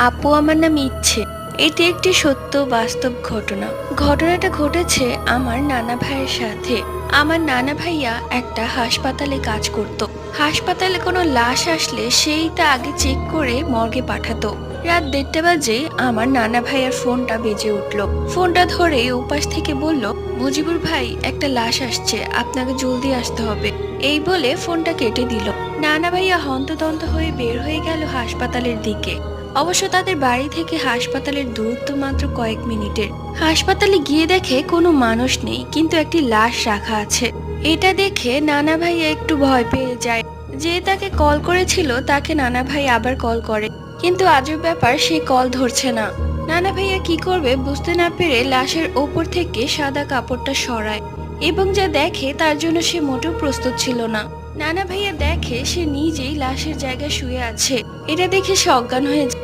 আপু, আমার নাম ইচ্ছে। এটি একটি সত্য বাস্তব ঘটনা। ঘটনাটা ঘটেছে আমার নানা ভাইয়ের সাথে। আমার নানা ভাইয়া একটা হাসপাতালে কাজ করত। হাসপাতালে কোনো লাশ আসলে সেই তা আগে চেক করে মর্গে পাঠাতো। রাত 1:30 বাজে আমার নানা ভাইয়ার ফোনটা বেজে উঠলো। ফোনটা ধরে উপাস থেকে বলল, মুজিবুর ভাই, একটা লাশ আসছে, আপনাকে জলদি আসতে হবে। এই বলে ফোনটা কেটে দিল। নানা ভাইয়া হন্তদন্ত হয়ে বের হয়ে গেল হাসপাতালের দিকে। অবশ্য তাদের বাড়ি থেকে হাসপাতালের দূরত্ব মাত্র কয়েক মিনিটের। হাসপাতালে গিয়ে দেখে কোনো মানুষ নেই, কিন্তু একটি লাশ রাখা আছে। এটা দেখে নানা ভাইয়া একটু ভয় পেয়ে যায়। যে তাকে কল করেছিল তাকে নানা ভাই আবার কল করে, কিন্তু আজব ব্যাপার, সে কল ধরছে না। নানা ভাইয়া কি করবে বুঝতে না পেরে লাশের ওপর থেকে সাদা কাপড়টা সরায় এবং যা দেখে তার জন্য সে মোটেও প্রস্তুত ছিল না। নানা ভাইয়া দেখে সে নিজেই লাশের জায়গায় শুয়ে আছে। এটা দেখে সে অজ্ঞান হয়ে যায়।